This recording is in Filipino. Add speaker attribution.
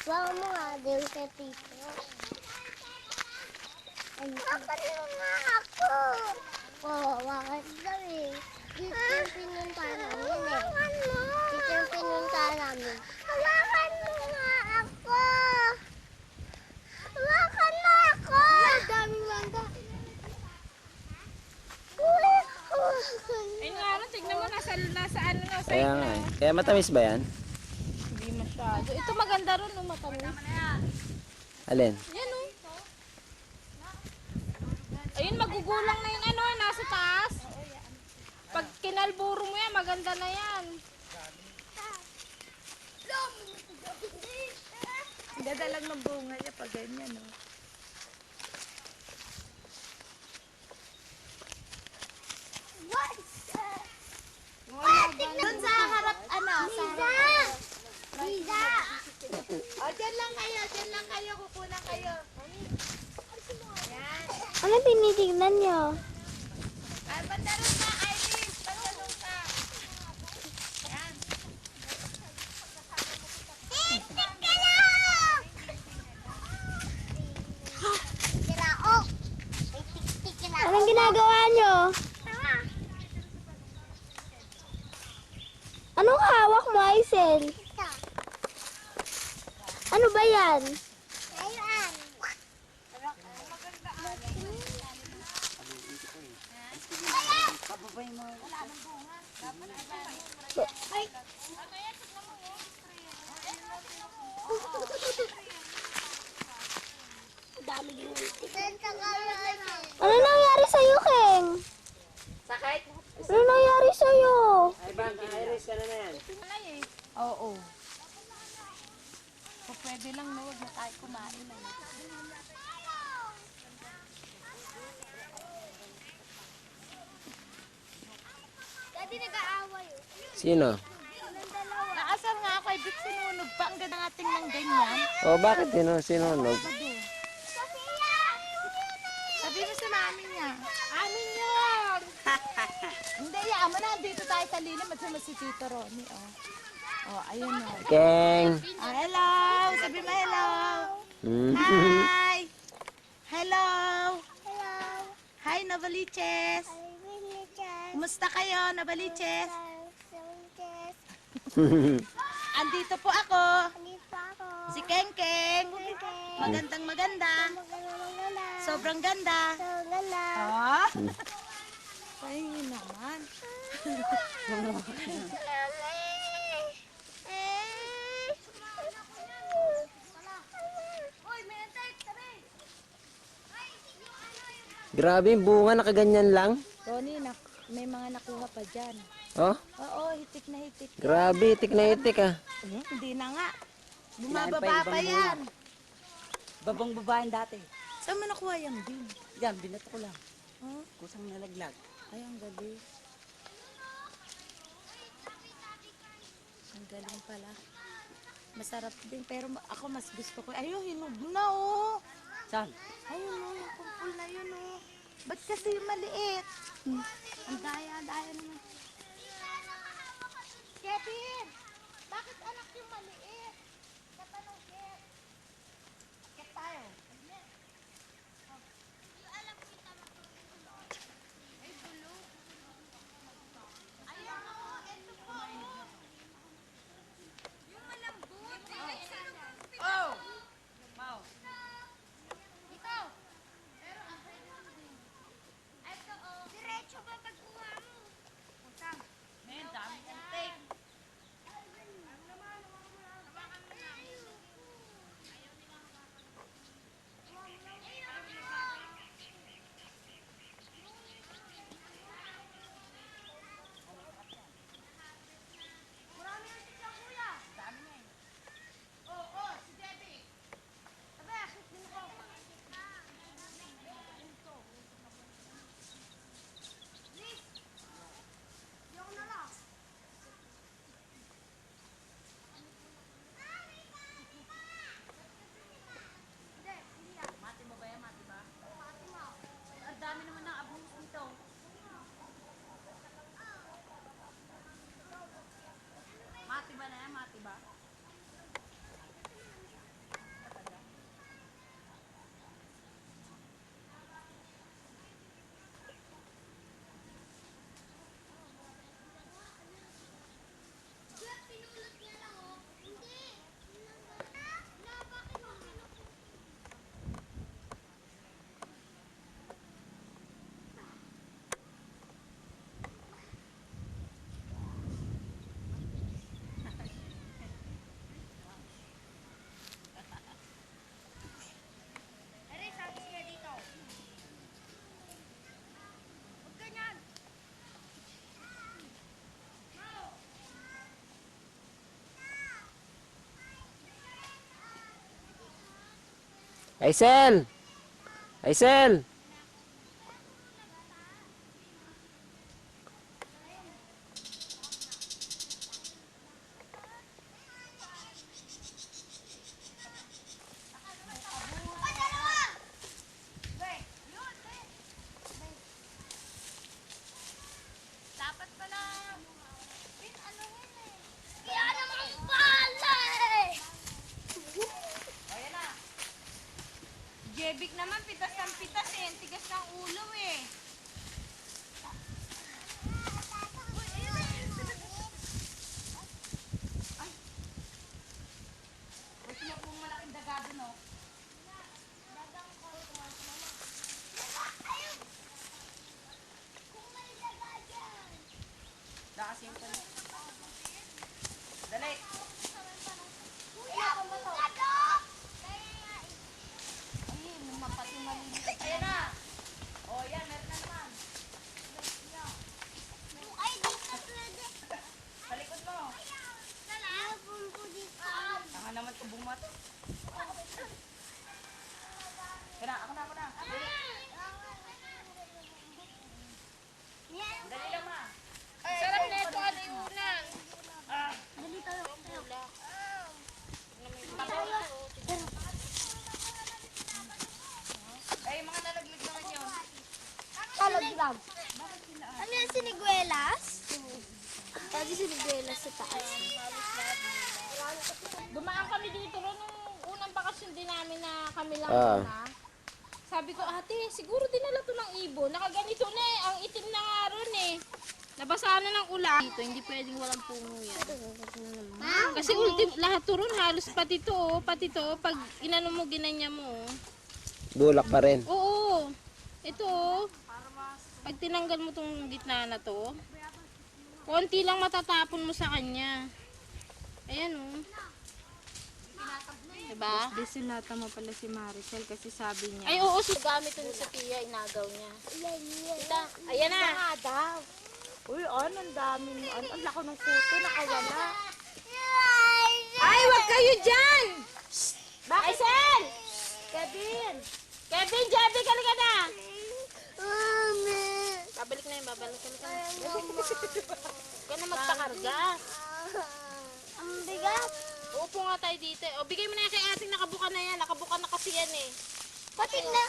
Speaker 1: Bawa mo nga din sa tito. Bakit mo nga ako? Oo, bakit daw eh. Dito yung pinunta namin eh. Dito yung pinunta namin. Hawakan mo nga ako! Hawakan mo ako! Ang daming mangga.
Speaker 2: Ay nga, tignan mo, nasa ano, no, side
Speaker 3: Kaya
Speaker 2: na.
Speaker 3: nga eh. Kaya matamis ba yan?
Speaker 2: Hindi masyado. Ito maganda rin, no, matamis.
Speaker 3: Alin?
Speaker 2: Yan, oh. Ayun, magugulang na yung ano, nasa taas. Pag kinalburo mo yan, maganda na yan. Dadalag ng bunga niya pag ganyan, no.
Speaker 1: Doon sa harap, ano? Liza! Liza!
Speaker 2: O, dyan lang kayo, kukunan kayo.
Speaker 1: Ano tinitignan niyo?
Speaker 2: Ay, bandaron ka, Aileen, bandaron ka. Yan.
Speaker 1: Tik-tik ka lang! Kiraok! May tik-tik ka lang. Anong ginagawa niyo? Anong hawak mo, Aisel? Ano ba yan? Ayan. Ano nangyari sa'yo, Keng?
Speaker 2: Sakit?
Speaker 1: Ano nangyari sa'yo?
Speaker 3: Ay, bakit? Iris ka na yan.
Speaker 2: Oo. So, pwede lang, no, wag na tayo kumain.
Speaker 1: Dati nag-aaway.
Speaker 3: Sino?
Speaker 2: Naasar nga ako, ay bit sinunog pa. Ang ganda nga tingnan ganyan.
Speaker 3: O, bakit sinunog?
Speaker 2: Sabi mo sa mami niya. Amin yun! Hindi, yaman mo na. Dito tayo sa lilim at si Tito Ronnie, oh. Oh, ayun, oh.
Speaker 3: Keng!
Speaker 2: Ah, hello! Sabi mo hello!
Speaker 3: Hmm.
Speaker 2: Hi! Hello!
Speaker 1: Hello.
Speaker 2: Hi, Novaliches! Kumusta kayo, Novaliches? Andito po ako, si Keng Keng. Magandang maganda. Sobrang ganda. Ah? Ay, naman.
Speaker 3: Grabe, yung bunga nakaganyan lang.
Speaker 2: Ronnie, may mga nakuha pa dyan.
Speaker 3: Oh,
Speaker 2: Oo, hitik na hitik.
Speaker 3: grabe, itik na itik ah.
Speaker 2: Hindi na nga. Bumababa pa yan.
Speaker 4: Babang babaeng dati.
Speaker 2: Saan mo nakuha yan, Bin?
Speaker 4: Yan, binato ko lang.
Speaker 2: Huh?
Speaker 4: Kusang nalaglag.
Speaker 2: Ay, ang galing. Ang galing pala. Masarap din, pero ako mas gusto ko. Ayun, hinog na, oh.
Speaker 4: Saan?
Speaker 2: Ayun, oh, yung kumpul na yun, oh. Ba't kasi yung maliit? Ang daya-daya naman. Kevin! Bakit anak yung maliit? Katanungkit. Kit tayo.
Speaker 1: Diretso ba pagkuha mo?
Speaker 3: Aisel! Aisel!
Speaker 2: Dapat pala.
Speaker 1: Kaya naman pala eh.
Speaker 2: Ayan na. Jebik naman, pitas ng pitas eh. Ang tigas ng ulo eh. Gusto mo pong malaking dagado, no? Dakasin ko na. Dali. Ayan na. O, yan. Meron na naman.
Speaker 1: Ay, di ka pwede.
Speaker 2: Sa likod mo.
Speaker 1: Talapon ko dito.
Speaker 2: Tanga naman ito bumat. Kaya na, ako na, ako na. Dali. Dali lang, ma. Sarap na ito, ano yung unang.
Speaker 1: Dali tayo.
Speaker 2: Ay, mga nalaglag naman yun.
Speaker 1: Talaglag. Ano yan, siniguelas? Pwede siniguelas sa taas.
Speaker 2: Dumaan kami dito ron nung unang bakasyon din namin na kami lang
Speaker 3: Ah.
Speaker 2: na. Sabi ko, ate, siguro dinala to ng ibon. Nakaganito na eh. Ang itim na nga ron eh. Nabasa na ng ulan. Dito, hindi pwedeng walang puno yan. Kasi lahat to ron, halos pati to, pag inano mo, ginanya mo.
Speaker 3: Bulak pa rin.
Speaker 2: Oo. Ito, pag tinanggal mo tong gitna na to, konti lang matatapon mo sa kanya. Ayan oh. Diba?
Speaker 5: Desilata mo pala si Maricel kasi sabi niya.
Speaker 2: Ay, oo, gamit ito sa Pia, inagaw niya. Ita, ayan na.
Speaker 5: Uy, ang dami. Ang lako ng kuto, nakawala.
Speaker 2: Ay, wag kayo dyan! Bakit? Aisel! Kevin! Kevin, Javi, kalika na! Babalik na yun, babalik ka na. Huwag ka na magpakarga.
Speaker 1: Ang bigat.
Speaker 2: Uupo nga tayo dito. O, bigay mo na yan kay ating nakabuka na yan. Nakabuka na kasi yan eh.
Speaker 1: Pati na.